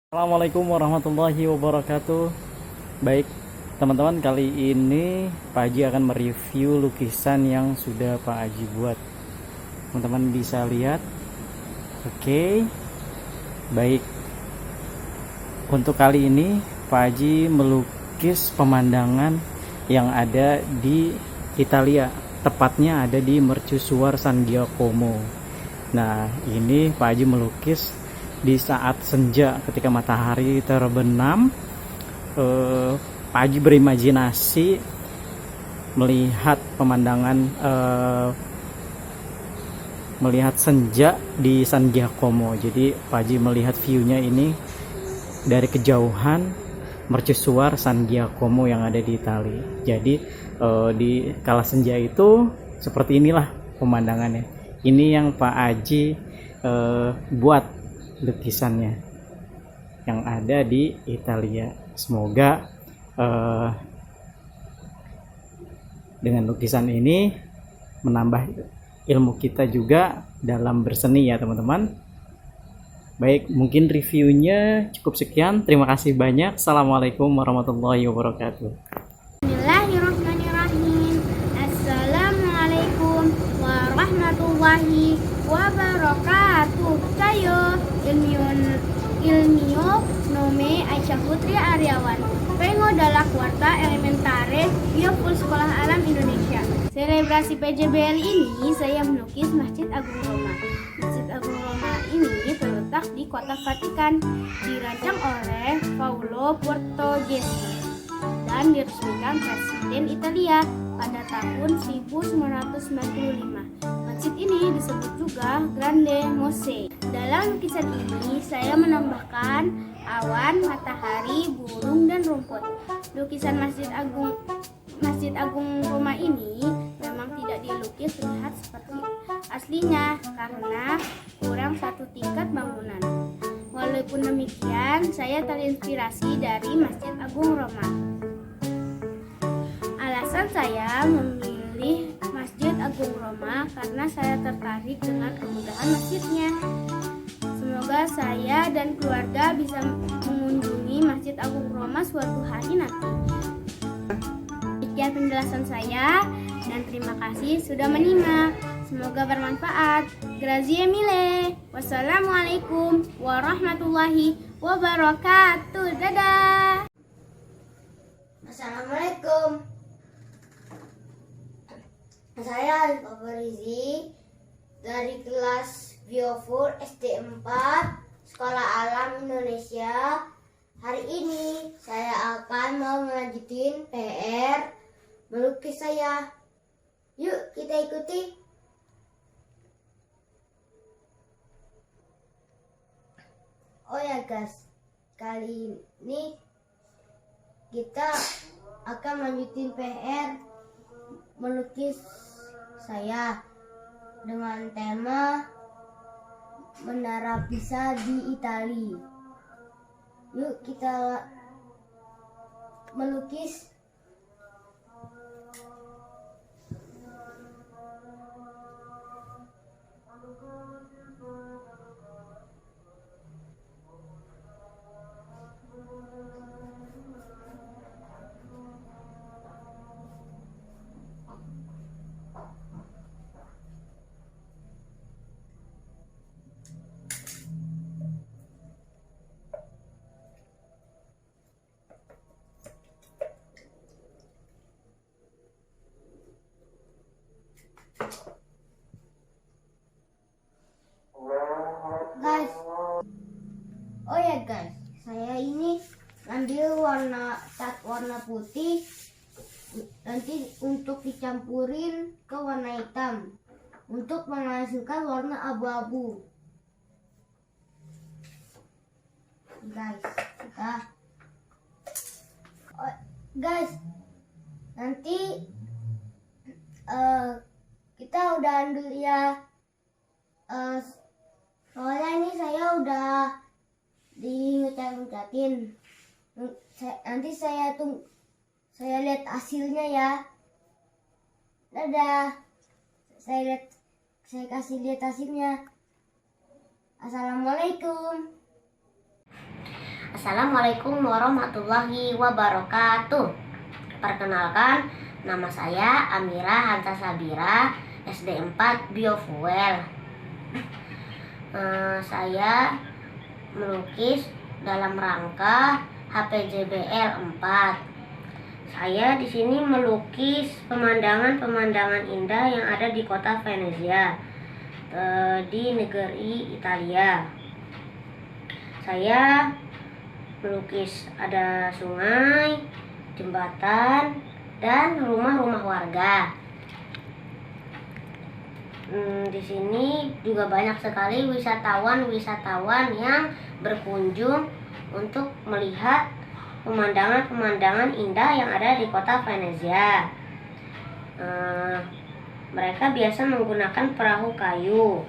Assalamualaikum warahmatullahi wabarakatuh. Baik teman-teman, kali ini Pak Haji akan mereview lukisan yang sudah Pak Haji buat. Teman-teman bisa lihat. Oke. Baik. Untuk kali ini Pak Haji melukis pemandangan yang ada di Italia, tepatnya ada di Mercusuar San Giacomo. Nah, ini Pak Haji melukis di saat senja ketika matahari terbenam. Pak Haji berimajinasi melihat pemandangan, melihat senja di San Giacomo. Jadi Pak Haji melihat view-nya ini dari kejauhan Mercusuar San Giacomo yang ada di Italia. Jadi di kala senja itu seperti inilah pemandangannya. Ini yang Pak Haji buat lukisannya yang ada di Italia. Semoga dengan lukisan ini menambah ilmu kita juga dalam berseni ya teman-teman. Baik, mungkin reviewnya cukup sekian. Terima kasih banyak. Assalamualaikum warahmatullahi wabarakatuh. Bismillahirrahmanirrahim. Assalamualaikum warahmatullahi wabarakatuh. Saya Ilmio nome Aisyah Putri Aryawan. Vengo dalla quarta elementare Biokul Sekolah Alam Indonesia. Selebrasi PJBL ini saya melukis Masjid Agung Roma. Masjid Agung Roma ini terletak di Kota Vatikan, dirancang oleh Paolo Portoghese dan diresmikan Presiden Italia pada tahun 1995. Masjid ini disebut juga Grande Mosè. Dalam lukisan ini saya menambahkan awan, matahari, burung, dan rumput. Lukisan Masjid Agung Roma ini memang tidak dilukis terlihat seperti aslinya karena kurang satu tingkat bangunan. Walaupun demikian, saya terinspirasi dari Masjid Agung Roma. Alasan saya memilih Masjid Agung Roma karena saya tertarik dengan kemegahan masjidnya. Semoga saya dan keluarga bisa mengunjungi Masjid Agung Roma suatu hari nanti. Sekian penjelasan saya dan terima kasih sudah menyimak. Semoga bermanfaat. Grazie mille. Wassalamualaikum warahmatullahi wabarakatuh. Dadah. Assalamualaikum. Saya Fabrizzi dari kelas Bio4 SD 4 Sekolah Alam Indonesia. Hari ini saya akan mau melanjutin PR melukis saya. Yuk kita ikuti. Oh ya guys, kali ini kita akan melanjutin PR melukis saya dengan tema Menara Pisa di Italia. Yuk kita melukis. Guys, oh ya guys, saya ini ambil cat warna putih, nanti untuk dicampurin ke warna hitam untuk menghasilkan warna abu-abu. Guys, guys, nanti kita udahan dulu ya. Soalnya ini saya udah ngecat-ngecatin. Nanti saya lihat hasilnya ya. Dadah. Saya kasih lihat hasilnya. Assalamualaikum. Assalamualaikum warahmatullahi wabarakatuh. Perkenalkan, nama saya Amira Hanta Sabira, SD 4 Biofuel. Saya melukis dalam rangka HPJBL 4. Saya di sini melukis pemandangan-pemandangan indah yang ada di kota Venezia, di negeri Italia. Saya melukis ada sungai, jembatan, dan rumah-rumah warga. Di sini juga banyak sekali wisatawan-wisatawan yang berkunjung untuk melihat pemandangan-pemandangan indah yang ada di kota Venezia. Mereka biasa menggunakan perahu kayu.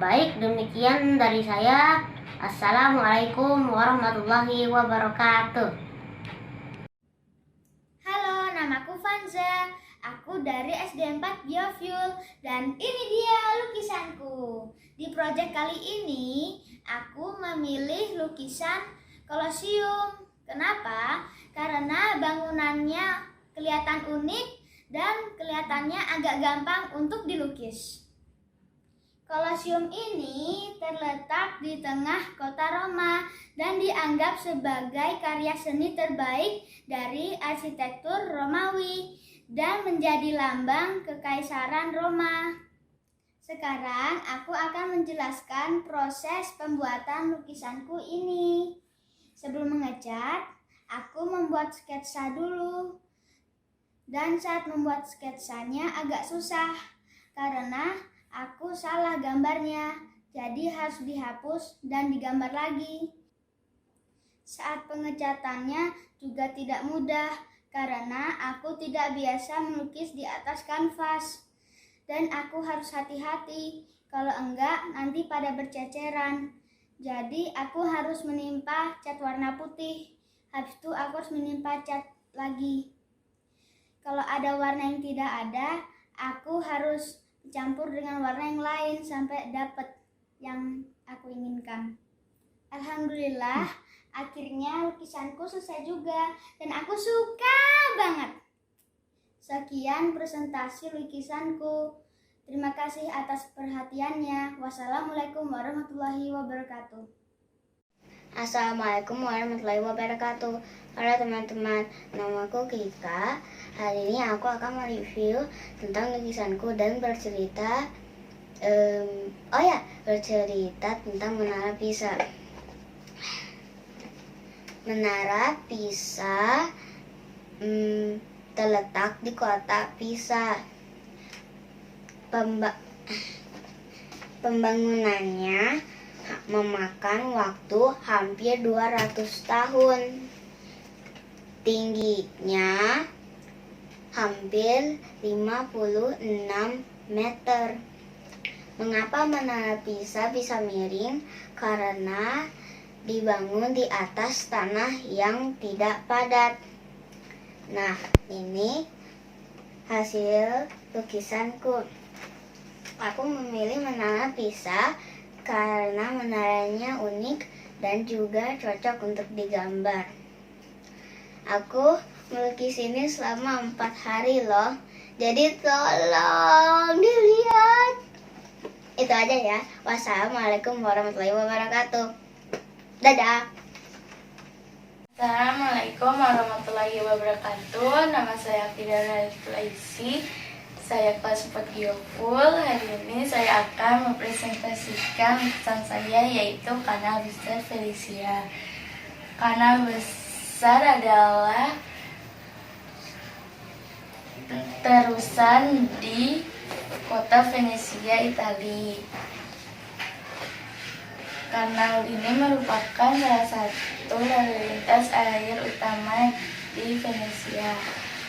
Baik, demikian dari saya. Assalamualaikum warahmatullahi wabarakatuh. Halo, namaku Fanza. Aku dari SD 4 Biofuel dan ini dia lukisanku. Di proyek kali ini aku memilih lukisan Kolosium. Kenapa? Karena bangunannya kelihatan unik dan kelihatannya agak gampang untuk dilukis. Kolosium ini terletak di tengah kota Roma dan dianggap sebagai karya seni terbaik dari arsitektur Romawi dan menjadi lambang kekaisaran Roma. Sekarang aku akan menjelaskan proses pembuatan lukisanku ini. Sebelum mengecat, aku membuat sketsa dulu. Dan saat membuat sketsanya agak susah karena aku salah gambarnya, jadi harus dihapus dan digambar lagi. Saat pengecatannya juga tidak mudah karena aku tidak biasa melukis di atas kanvas. Dan aku harus hati-hati, kalau enggak nanti pada berceceran. Jadi aku harus menimpa cat warna putih, habis itu aku harus menimpa cat lagi. Kalau ada warna yang tidak ada, aku harus campur dengan warna yang lain sampai dapat yang aku inginkan. Alhamdulillah, akhirnya lukisanku selesai juga dan aku suka banget. Sekian presentasi lukisanku. Terima kasih atas perhatiannya. Wassalamualaikum warahmatullahi wabarakatuh. Assalamualaikum warahmatullahi wabarakatuh. Halo teman-teman, namaku Kika. Hari ini aku akan mereview tentang lukisanku dan bercerita tentang Menara Pisa. Menara Pisa terletak di kota Pisa. Pembangunannya memakan waktu hampir 200 tahun. Tingginya hampir 56 meter. Mengapa Menara Pisa bisa miring? Karena dibangun di atas tanah yang tidak padat. Nah, ini hasil lukisanku. Aku memilih Menara Pisa karena menaranya unik dan juga cocok untuk digambar. Aku melukis ini selama 4 hari loh. Jadi tolong dilihat. Itu aja ya. Wassalamualaikum warahmatullahi wabarakatuh. Dadah. Assalamualaikum warahmatullahi wabarakatuh. Nama saya Fidara Laisi. Saya kelas 4 Biofuel. Hari ini saya akan mempresentasikan lukisan saya yaitu Kanal Besar Felicia. Kanal Besar adalah terusan di kota Venezia, Italia. Kanal ini merupakan salah satu lalu lintas air utama di Venezia.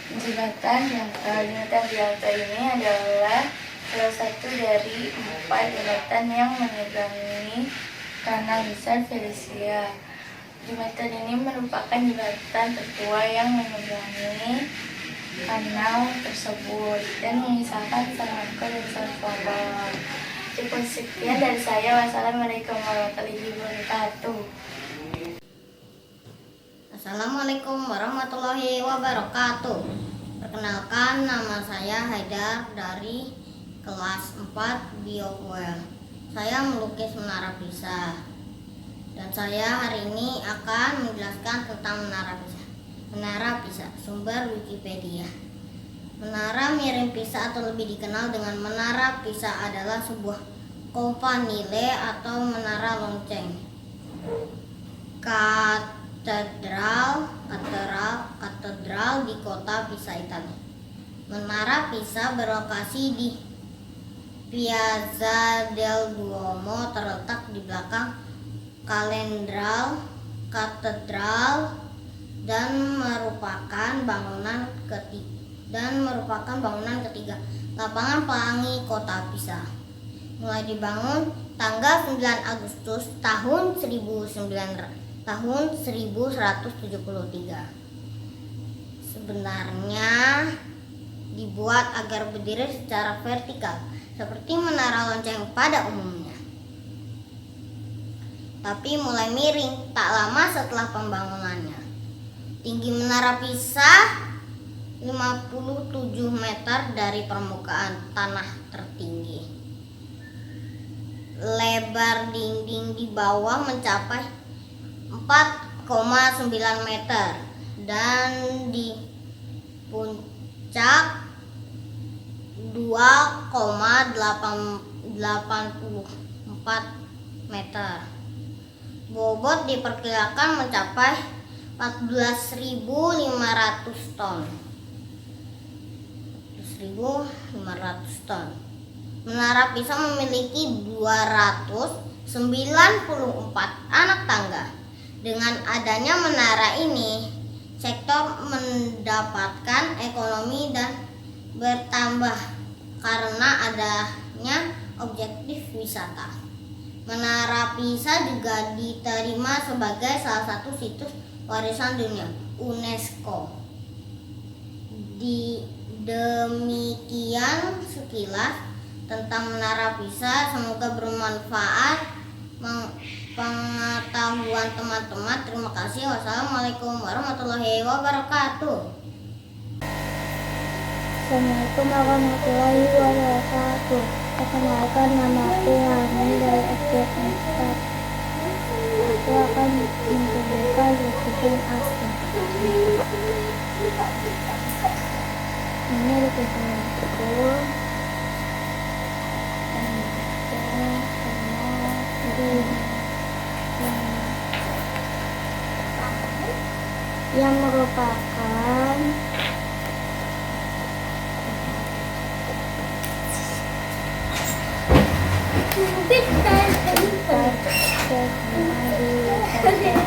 Jembatan Bianca ini adalah salah satu dari 4 jembatan yang menyeberangi Kanal Besar Felicia. Jembatan ini merupakan jembatan tertua yang menyeberangi kanal tersebut dan mengisahkan San Marco dan San Paolo. Cukup sekian dari saya. Wassalamualaikum warahmatullahi wabarakatuh. Assalamualaikum warahmatullahi wabarakatuh. Perkenalkan, nama saya Haidar dari kelas 4 Biofuel. Saya melukis Menara Pisa. Dan saya hari ini akan menjelaskan tentang Menara Pisa. Menara Pisa, sumber Wikipedia. Menara miring Pisa atau lebih dikenal dengan Menara Pisa adalah sebuah campanile atau menara lonceng. Katedral di kota Pisa, Italia. Menara Pisa berlokasi di Piazza del Duomo, terletak di belakang katedral dan merupakan bangunan ketiga lapangan pelangi kota Pisa. Mulai dibangun tanggal 9 Agustus tahun 1173. Sebenarnya dibuat agar berdiri secara vertikal seperti menara lonceng pada umumnya. Tapi mulai miring tak lama setelah pembangunannya. Tinggi Menara Pisa 57 meter dari permukaan tanah tertinggi. Lebar dinding di bawah mencapai 4,9 meter dan di puncak 2,84 meter. Bobot diperkirakan mencapai 14.500 ton. 14.500 ton. Menara Pisa memiliki 294 anak tangga. Dengan adanya menara ini, sektor mendapatkan ekonomi dan bertambah karena adanya objektif wisata. Menara Pisa juga diterima sebagai salah satu situs warisan dunia UNESCO. Demikian sekilas tentang Menara Pisa. Semoga bermanfaat pengetahuan teman-teman. Terima kasih. Wassalamualaikum warahmatullahi wabarakatuh. Assalamualaikum warahmatullahi wabarakatuh. Perkenalkan, nama aku Hani dari SD 4. Aku akan mencoba lukisan asli. Ini lukisan aku. Yang merupakan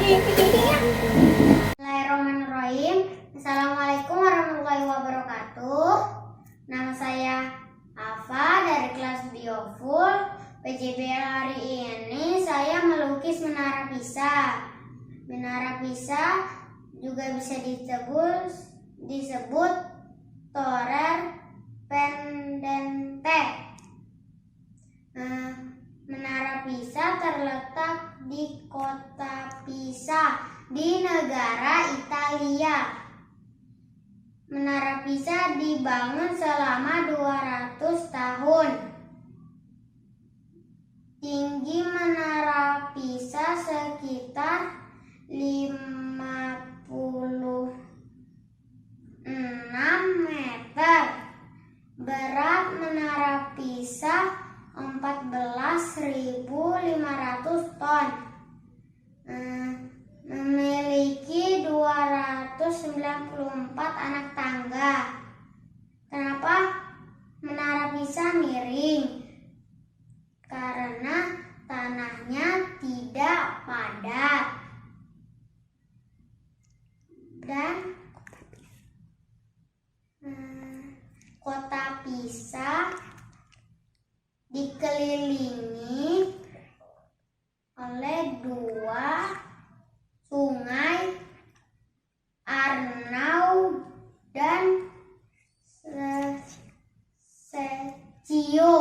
Bismillahirrahmanirrahim. Assalamualaikum warahmatullahi wabarakatuh. Nama saya Afa dari kelas Biofuel. PJBL hari ini saya melukis Menara Pisa. Menara Pisa juga bisa disebut Torre Pendente. Menara Pisa terletak di kota Pisa di negara Italia. Menara Pisa dibangun selama 200 tahun. Tinggi Menara Pisa sekitar 56 meter. Berat Menara Pisa 14.500 ton. Memiliki 294 anak tangga. Kenapa Menara Pisa miring? Karena tanahnya tidak padat. Dan kota Pisa dikelilingi oleh 2 sungai, Arno dan Secchio.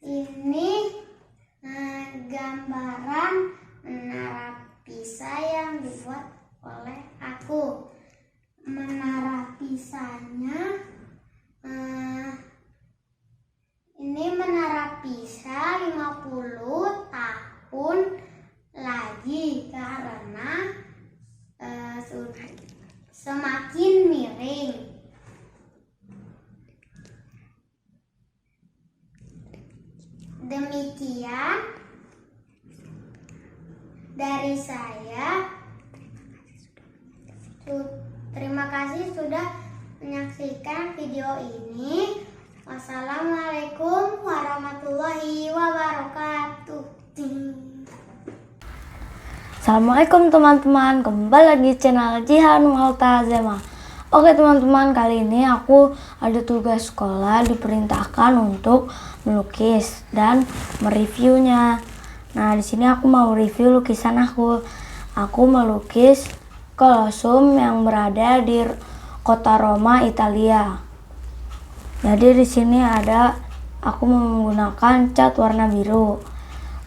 Ini gambaran Menara Pisa yang dibuat oleh aku. Menara Pisanya, ini Menara Pisa 50 tahun lagi karena semakin miring. Demikian dari saya. Terima kasih sudah menyaksikan video ini. Wassalamualaikum warahmatullahi wabarakatuh. Assalamualaikum teman-teman, kembali lagi channel Jihan Multazema. Oke teman-teman, kali ini aku ada tugas sekolah, diperintahkan untuk melukis dan mereviewnya. Nah, di sini aku mau review lukisan aku. Aku melukis Kolosseum yang berada di kota Roma, Italia. Jadi di sini aku menggunakan cat warna biru.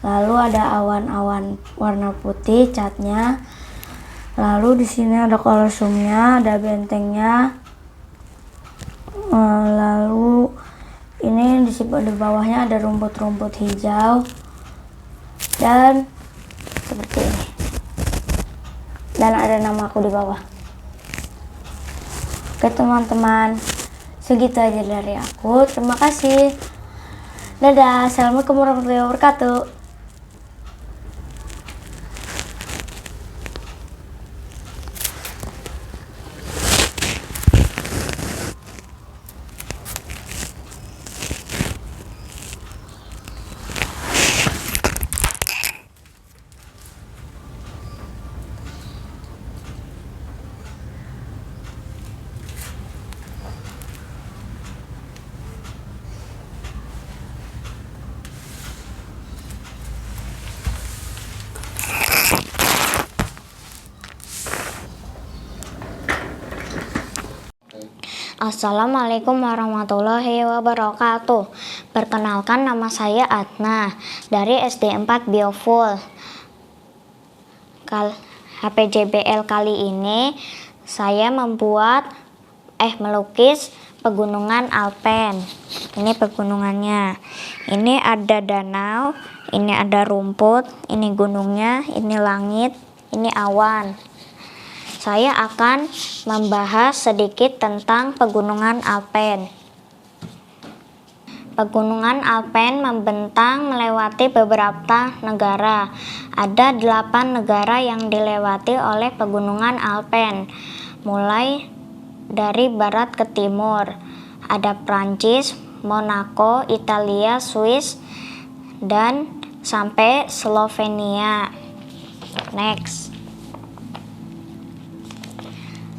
Lalu ada awan-awan warna putih catnya. Lalu di sini ada Kolosseumnya, ada bentengnya. Lalu ini di bawahnya ada rumput-rumput hijau dan seperti ini. Dan ada nama aku di bawah. Oke teman-teman, segitu aja dari aku. Terima kasih. Dadah. Assalamualaikum warahmatullahi wabarakatuh. Assalamualaikum warahmatullahi wabarakatuh. Perkenalkan, nama saya Adna dari SD 4 Bioful. HPJBL kali ini saya melukis pegunungan Alpen. Ini pegunungannya. Ini ada danau, ini ada rumput, ini gunungnya, ini langit, ini awan. Saya akan membahas sedikit tentang pegunungan Alpen. Pegunungan Alpen membentang melewati beberapa negara. Ada 8 negara yang dilewati oleh pegunungan Alpen, mulai dari barat ke timur. Ada Prancis, Monaco, Italia, Swiss, dan sampai Slovenia. Next.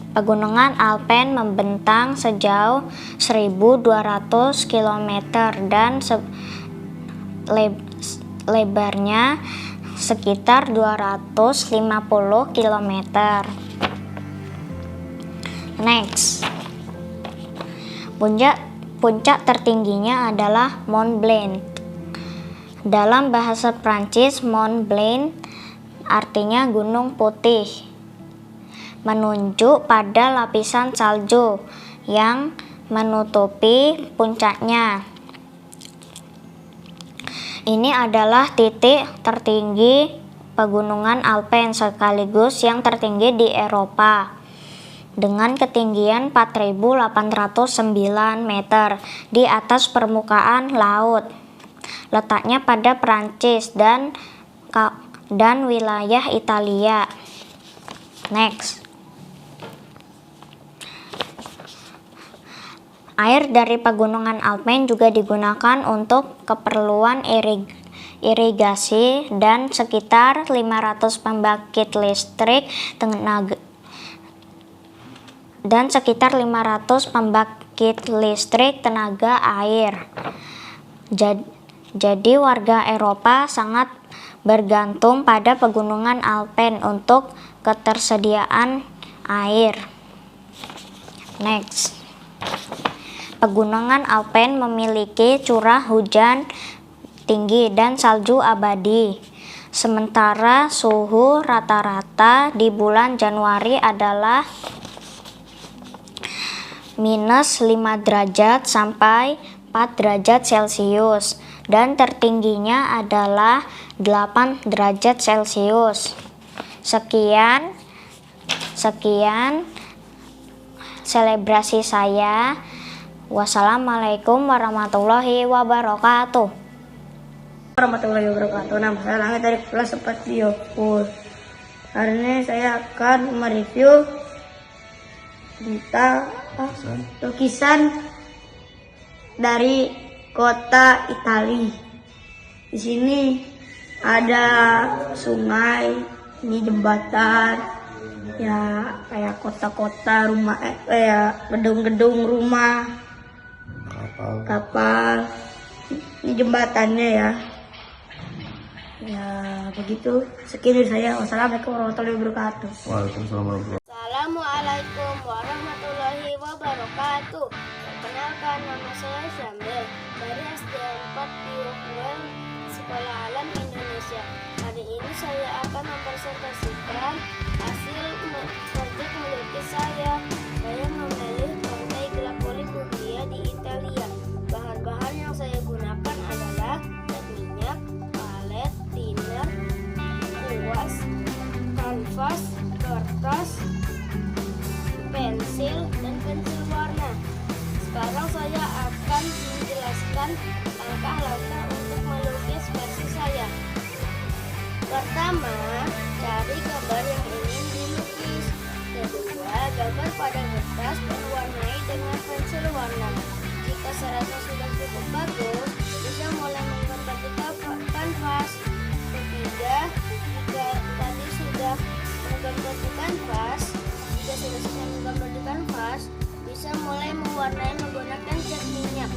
Pegunungan Alpen membentang sejauh 1.200 km dan lebarnya sekitar 250 km. Next. Puncak tertingginya adalah Mont Blanc. Dalam bahasa Prancis, Mont Blanc artinya gunung putih, menunjuk pada lapisan salju yang menutupi puncaknya. Ini adalah titik tertinggi pegunungan Alpen sekaligus yang tertinggi di Eropa dengan ketinggian 4.809 meter di atas permukaan laut. Letaknya pada Prancis dan wilayah Italia. Next. Air dari pegunungan Alpen juga digunakan untuk keperluan irigasi dan sekitar 500 pembangkit listrik tenaga air. Jadi warga Eropa sangat bergantung pada pegunungan Alpen untuk ketersediaan air. Next. Pegunungan Alpen memiliki curah hujan tinggi dan salju abadi. Sementara suhu rata-rata di bulan Januari adalah minus 5 derajat sampai 4 derajat Celcius dan tertingginya adalah 8 derajat Celcius. Sekian selebrasi saya. Wassalamualaikum warahmatullahi wabarakatuh. Warahmatullahi wabarakatuh. Nama saya Langit dari kelas 4 Bioful. Hari ini saya akan mereview tentang lukisan dari kota Itali. Di sini ada sungai, ini jembatan, ya kayak kota-kota rumah, gedung-gedung rumah, kapal. Ini jembatannya ya. Ya begitu. Sekian dari saya. Wassalamualaikum warahmatullahi wabarakatuh. Waalaikumsalam warahmatullahi wabarakatuh. Assalamualaikum warahmatullahi wabarakatuh. Perkenalkan, nama saya Syamil dari SD 4 Biofuel Sekolah Alam Indonesia. Hari ini saya akan mempresentasikan hasil proyek melukis saya. Saya memilih pantai gelap kulit Puglia di Italia. Bahan-bahan yang saya gunakan adalah cat minyak, palet, thinner, kuas, kanvas, kertas, pensil, dan pensil warna. Sekarang saya akan menjelaskan langkah-langkah untuk melukis versi saya. Pertama, cari gambar yang ingin dilukis. Kedua, gambar pada kertas dan warnai dengan pensil warna. Jika serasa sudah cukup bagus, bisa mulai menggambar di kanvas. Ketiga, jika tadi sudah menggambar di kanvas, jika sudah selesai menggambar di kanvas, bisa mulai mewarnai menggunakan cat minyak.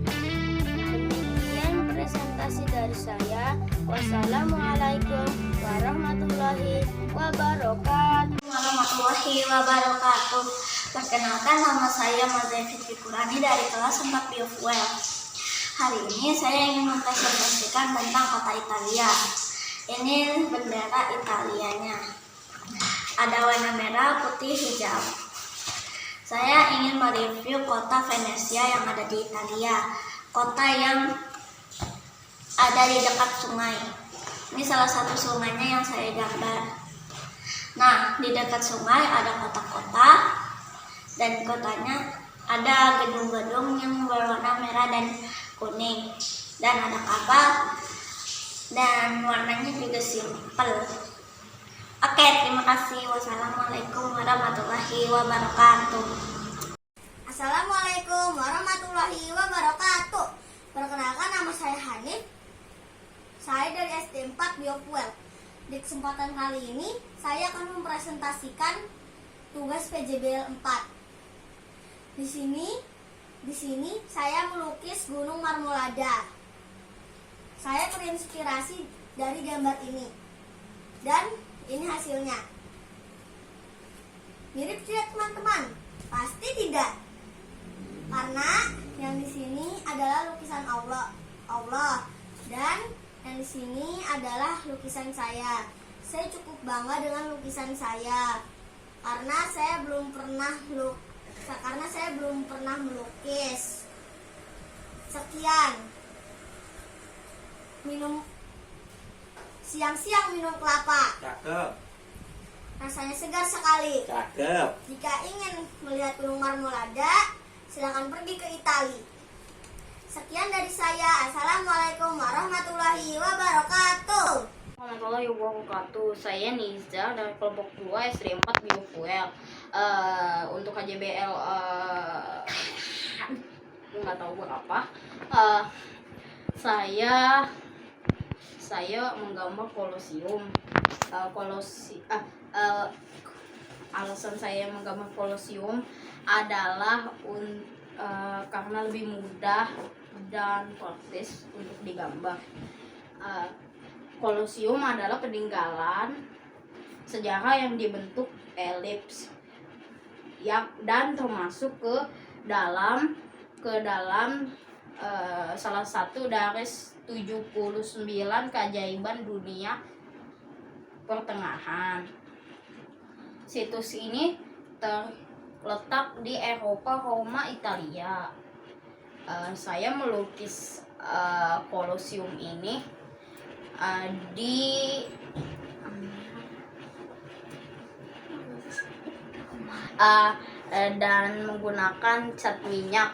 Demikian presentasi dari saya. Wassalamualaikum warahmatullahi wabarakatuh. Warahmatullahi wabarakatuh. Perkenalkan, nama saya Mazai Fitri Kurani dari kelas 4 Biofuel. Hari ini saya ingin mempresentasikan tentang kota Italia. Ini bendera Italianya. Ada warna merah, putih, hijau. Saya ingin mereview kota Venesia yang ada di Italia. Kota yang ada di dekat sungai. Ini salah satu sungainya yang saya gambar. Nah, di dekat sungai ada kota-kota, dan kotanya ada gedung-gedung yang berwarna merah dan kuning, dan ada kapal, dan warnanya juga simpel. Oke, terima kasih. Wassalamualaikum warahmatullahi wabarakatuh. Assalamualaikum warahmatullahi wabarakatuh. Perkenalkan, nama saya Hanif. Saya dari SD 4 Biofuel. Di kesempatan kali ini saya akan mempresentasikan tugas PJBL 4. Di sini saya melukis Gunung Marmolada. Saya terinspirasi dari gambar ini. Dan ini hasilnya. Mirip tidak, teman-teman? Pasti tidak. Karena yang di sini adalah lukisan Allah dan yang di sini adalah lukisan saya. Saya cukup bangga dengan lukisan saya karena saya belum pernah melukis. Sekian. Siang-siang minum kelapa. Cakep. Rasanya segar sekali. Cakep. Jika ingin melihat Gunung Marmolada, silakan pergi ke Itali. Sekian dari saya. Assalamualaikum warahmatullahi wabarakatuh. Warahmatullahi wabarakatuh. Saya Niza dari kelompok 2 SD 4 Biofuel. Untuk KJBL nggak tahu buat apa. Saya menggambar kolosium. Alasan saya menggambar kolosium adalah karena lebih mudah dan praktis untuk digambar. Kolosium adalah peninggalan sejarah yang dibentuk elips dan termasuk ke dalam salah satu dari 79 keajaiban dunia pertengahan. Situs ini terletak di Eropa, Roma, Italia. Saya melukis Colosseum ini di dan menggunakan cat minyak.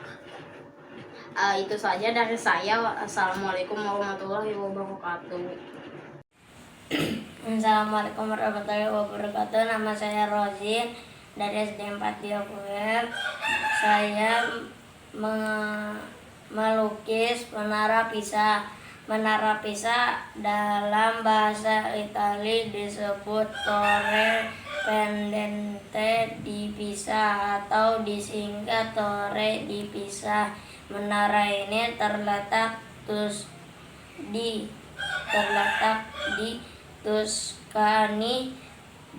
Itu saja dari saya. Assalamualaikum warahmatullahi wabarakatuh. Assalamualaikum warahmatullahi wabarakatuh. Nama saya Rozin dari SD 4 Biofuel. Saya melukis Menara Pisa. Menara Pisa dalam bahasa Italia disebut Torre Pendente di Pisa atau disingkat Torre di Pisa. Menara ini terletak di Tuscany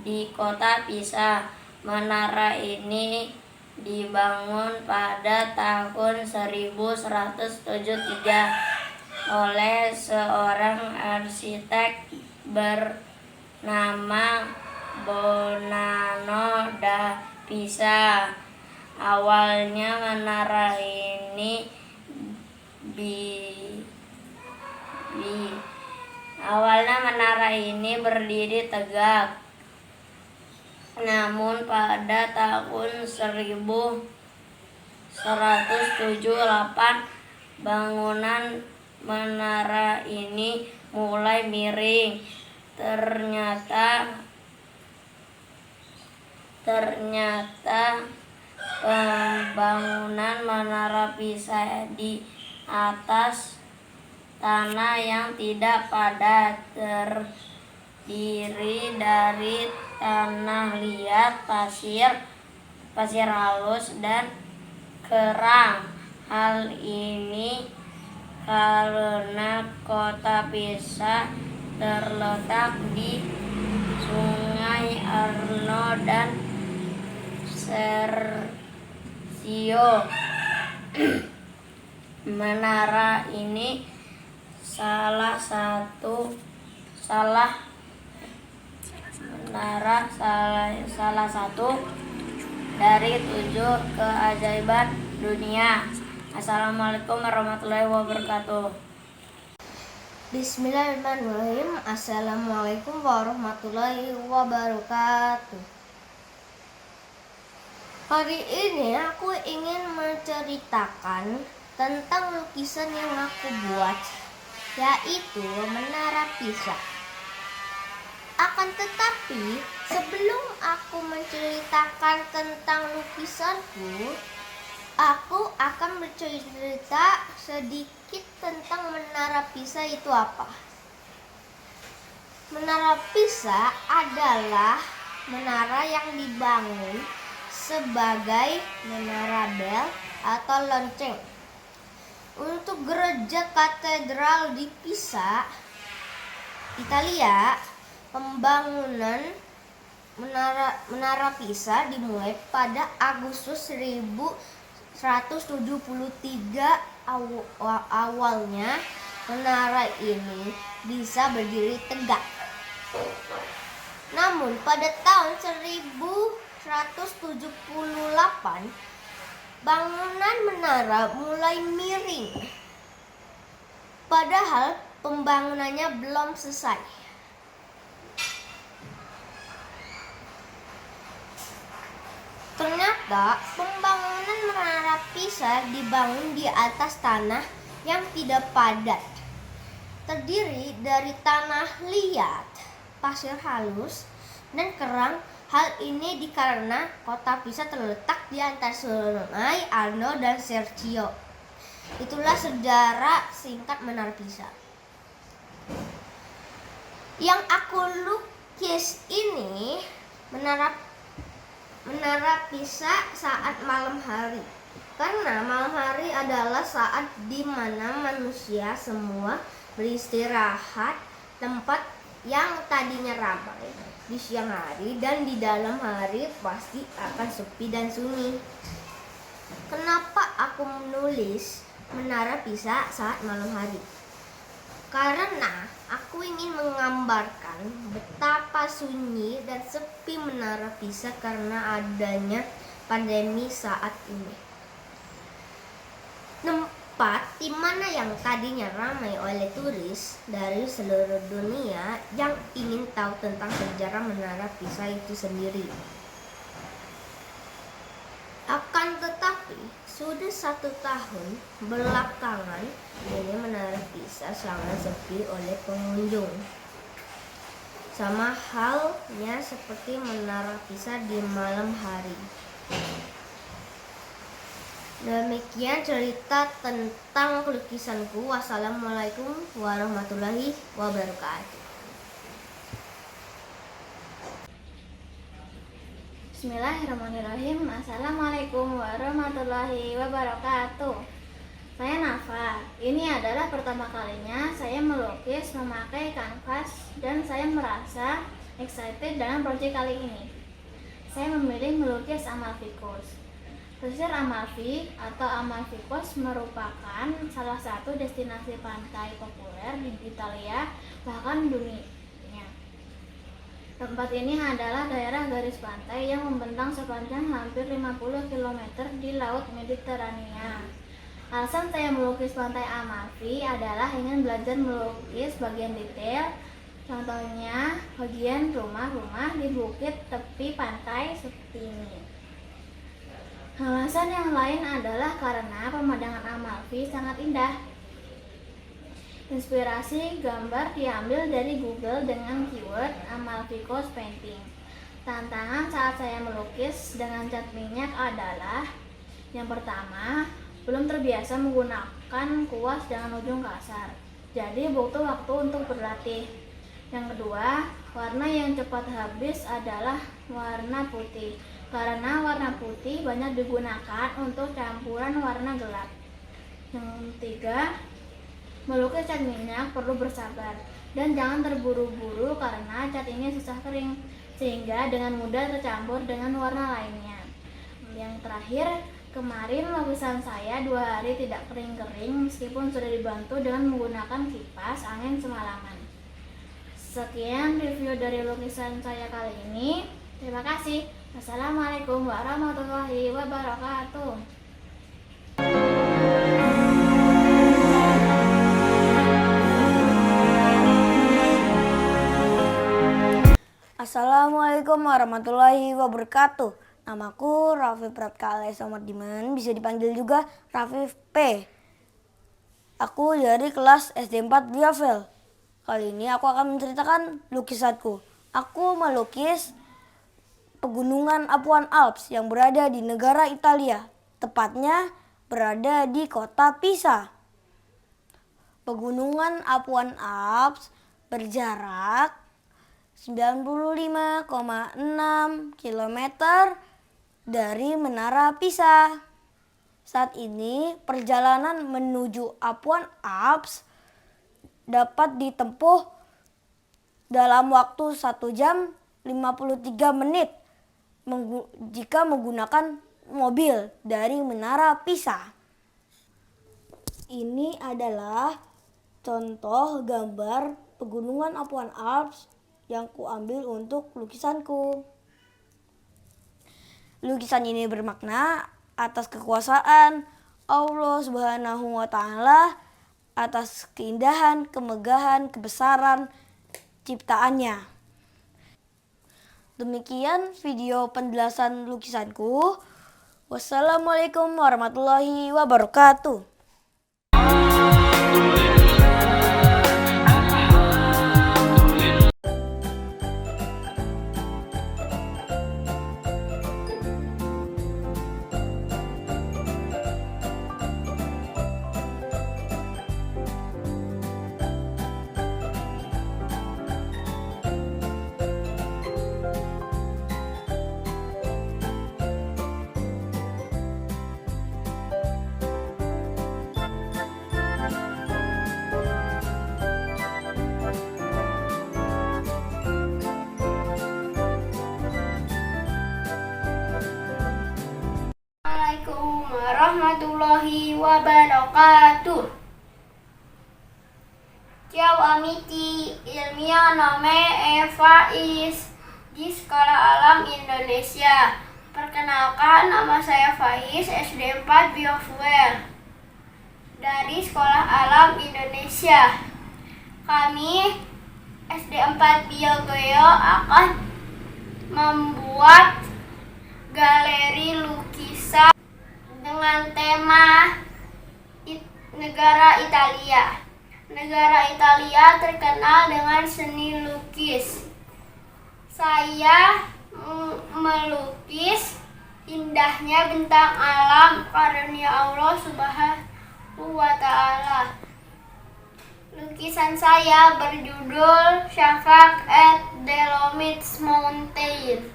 di kota Pisa. Menara ini dibangun pada tahun 1173 oleh seorang arsitek bernama Bonanno da Pisa. Awalnya menara ini berdiri tegak. Namun pada tahun 1178 bangunan menara ini mulai miring. Ternyata pembangunan Menara Pisa di atas tanah yang tidak padat, terdiri dari tanah liat, pasir halus, dan kerang. Hal ini karena kota Pisa terletak di Sungai Arno dan Serchio. Menara ini salah satu dari 7 keajaiban dunia. Assalamualaikum warahmatullahi wabarakatuh. Bismillahirrahmanirrahim. Assalamualaikum warahmatullahi wabarakatuh. Hari ini aku ingin menceritakan tentang lukisan yang aku buat, yaitu Menara Pisa. Akan tetapi, sebelum aku menceritakan tentang lukisanku, aku akan bercerita sedikit tentang Menara Pisa itu apa. Menara Pisa adalah menara yang dibangun sebagai menara bel atau lonceng untuk gereja katedral di Pisa, Italia. Pembangunan menara Pisa dimulai pada Agustus 1173. Awalnya menara ini bisa berdiri tegak. Namun pada tahun 1178 bangunan menara mulai miring. Padahal pembangunannya belum selesai. Ternyata pembangunan Menara Pisa dibangun di atas tanah yang tidak padat, terdiri dari tanah liat, pasir halus, dan kerang. Hal ini dikarenakan kota Pisa terletak di antara Sungai Arno dan Serchio. Itulah sejarah singkat Menara Pisa. Yang aku lukis ini Menara Pisa saat malam hari, karena malam hari adalah saat di mana manusia semua beristirahat. Tempat yang tadinya ramai di siang hari dan di dalam hari pasti akan sepi dan sunyi. Kenapa aku menulis Menara Pisa saat malam hari. Karena aku ingin menggambarkan betapa sunyi dan sepi Menara Pisa karena adanya pandemi saat ini. Tempat di mana yang tadinya ramai oleh turis dari seluruh dunia yang ingin tahu tentang sejarah Menara Pisa itu sendiri. Akan tetapi, sudah 1 tahun belakangan ini Menara Pisa sangat sepi oleh pengunjung. Sama halnya seperti Menara Pisa di malam hari. Demikian cerita tentang lukisanku. Wassalamualaikum warahmatullahi wabarakatuh. Bismillahirrahmanirrahim. Assalamualaikum warahmatullahi wabarakatuh. Saya Nafa. Ini adalah pertama kalinya saya melukis memakai kanvas dan saya merasa excited dengan proyek kali ini. Saya memilih melukis Amalfi Coast. Pesisir Amalfi atau Amalfi Coast merupakan salah satu destinasi pantai populer di Italia bahkan dunia. Tempat ini adalah daerah garis pantai yang membentang sepanjang hampir 50 km di Laut Mediterania. Alasan saya melukis pantai Amalfi adalah ingin belajar melukis bagian detail, contohnya bagian rumah-rumah di bukit tepi pantai seperti ini. Alasan yang lain adalah karena pemandangan Amalfi sangat indah. Inspirasi gambar diambil dari Google dengan keyword Amalfi Coast Painting. Tantangan saat saya melukis dengan cat minyak adalah: yang pertama, belum terbiasa menggunakan kuas dengan ujung kasar, jadi butuh waktu untuk berlatih. Yang kedua, warna yang cepat habis adalah warna putih, karena warna putih banyak digunakan untuk campuran warna gelap. Yang ketiga, melukis cat minyak perlu bersabar dan jangan terburu-buru karena cat ini susah kering sehingga dengan mudah tercampur dengan warna lainnya. Yang terakhir, kemarin lukisan saya 2 hari tidak kering-kering meskipun sudah dibantu dengan menggunakan kipas angin semalaman. Sekian review dari lukisan saya kali ini. Terima kasih. Wassalamualaikum warahmatullahi wabarakatuh. Assalamualaikum warahmatullahi wabarakatuh. Namaku Rafif Pratka alias Omar Diman, bisa dipanggil juga Rafif P. Aku dari kelas SD 4 Biafel. Kali ini aku akan menceritakan lukisanku. Aku melukis pegunungan Apuan Alps yang berada di negara Italia, tepatnya berada di kota Pisa. Pegunungan Apuan Alps berjarak 95,6 km dari Menara Pisa. Saat ini perjalanan menuju Apuan Alps dapat ditempuh dalam waktu 1 jam 53 menit jika menggunakan mobil dari Menara Pisa. Ini adalah contoh gambar pegunungan Apuan Alps yang kuambil untuk lukisanku. Lukisan ini bermakna atas kekuasaan Allah Subhanahu wa Ta'ala, atas keindahan, kemegahan, kebesaran ciptaannya. Demikian video penjelasan lukisanku. Wassalamualaikum warahmatullahi wabarakatuh. wabarakatuh. Ciao amici, il mio nome è Faiz di Sekolah Alam Indonesia. Perkenalkan, nama saya Faiz, SD 4 Biofuel dari Sekolah Alam Indonesia. Kami SD 4 Biogeo akan membuat galeri lukisan dengan tema negara Italia. Negara Italia terkenal dengan seni lukis. Saya melukis indahnya bentang alam karunia Allah Subhanahu wa Ta'ala. Lukisan saya berjudul Shafaq at Dolomites Mountain.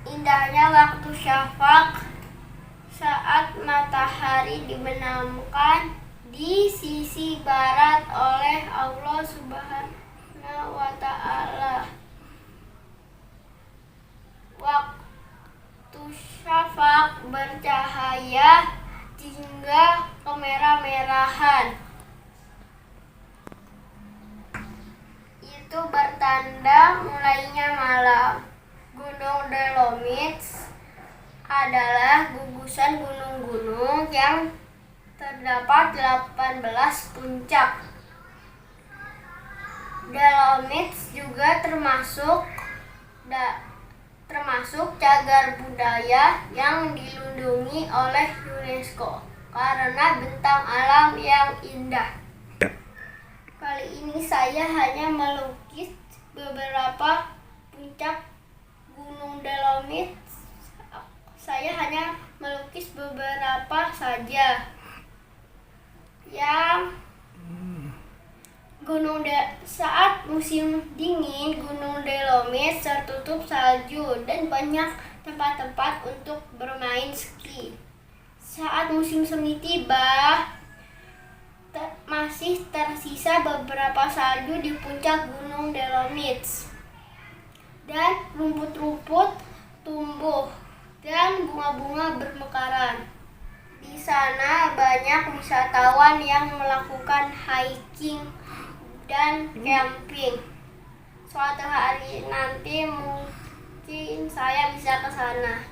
Indahnya waktu syafaq saat matahari dibenamkan di sisi barat oleh Allah Subhanahu wa Ta'ala. Waktu syafaq bercahaya hingga kemerah-merahan. Itu bertanda mulainya malam. Gunung Dolomites adalah gugusan gunung-gunung yang terdapat 18 puncak. Dolomites juga termasuk cagar budaya yang dilindungi oleh UNESCO karena bentang alam yang indah. Kali ini saya hanya melukis beberapa puncak Gunung Dolomites. Saya hanya melukis beberapa saja. Saat musim dingin, Gunung Dolomites tertutup salju dan banyak tempat-tempat untuk bermain ski. Saat musim semi tiba, masih tersisa beberapa salju di puncak Gunung Dolomites. Dan rumput-rumput tumbuh dan bunga-bunga bermekaran. Di sana banyak wisatawan yang melakukan hiking dan camping. Suatu hari nanti mungkin saya bisa ke sana.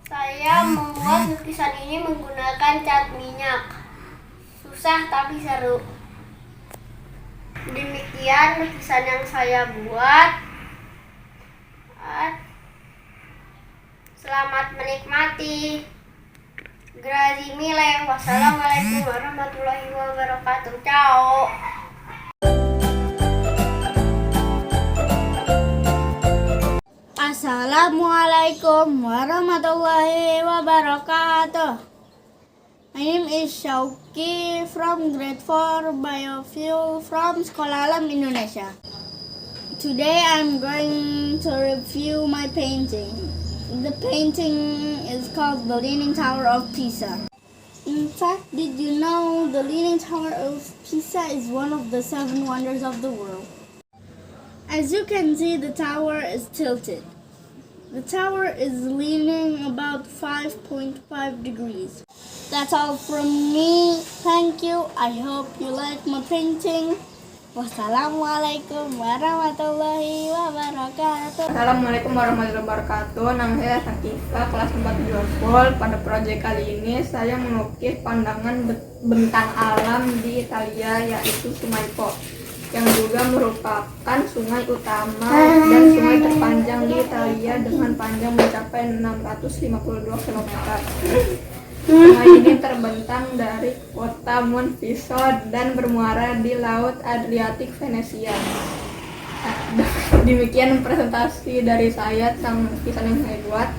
Saya membuat lukisan ini menggunakan cat minyak. Susah tapi seru. Demikian lukisan yang saya buat. Selamat menikmati. Grazie mille. Wassalamualaikum warahmatullahi wabarakatuh. Ciao. Assalamualaikum warahmatullahi wabarakatuh. My name is Shauki from grade 4 Biofuel from Sekolah Alam Indonesia. Today I'm going to review my painting. The painting is called The Leaning Tower of Pisa. In fact, did you know the Leaning Tower of Pisa is one of the 7 wonders of the world? As you can see, the tower is tilted. The tower is leaning about 5.5 degrees. That's all from me. Thank you. I hope you like my painting. Wassalamualaikum warahmatullahi wabarakatuh. Assalamualaikum warahmatullahi wabarakatuh. Nama saya Sakifa, kelas 4 Biofol. Pada proyek kali ini saya melukis pandangan bentang alam di Italia, yaitu Sungai Po, yang juga merupakan sungai utama dan sungai terpanjang di Italia dengan panjang mencapai 652 km. Sungai ini terbentang dari kota Monviso dan bermuara di Laut Adriatik Venesia. Demikian presentasi dari saya tentang lukisan yang saya buat.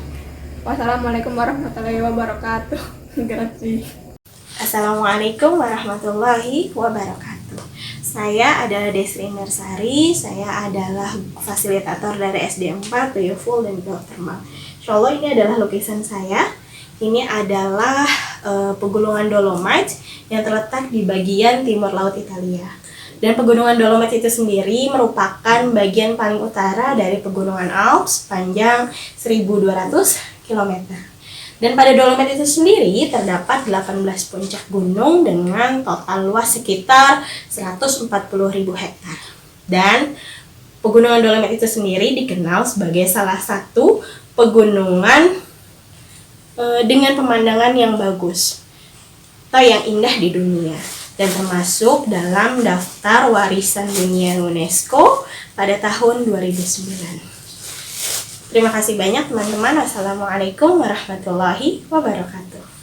Wassalamualaikum warahmatullahi wabarakatuh. Grazie. Assalamualaikum warahmatullahi wabarakatuh. Saya adalah Desri Mersari. Saya adalah fasilitator dari SD 4 Biofuel dan Geothermal. Insyaallah ini adalah lukisan saya. Ini adalah pegunungan Dolomites yang terletak di bagian timur laut Italia. Dan pegunungan Dolomites itu sendiri merupakan bagian paling utara dari pegunungan Alps sepanjang 1200 km. Dan pada Dolomit itu sendiri terdapat 18 puncak gunung dengan total luas sekitar 140.000 hektar. Dan pegunungan Dolomit itu sendiri dikenal sebagai salah satu pegunungan dengan pemandangan yang bagus atau yang indah di dunia, dan termasuk dalam daftar warisan dunia UNESCO pada tahun 2009. Terima kasih banyak teman-teman. Wassalamualaikum warahmatullahi wabarakatuh.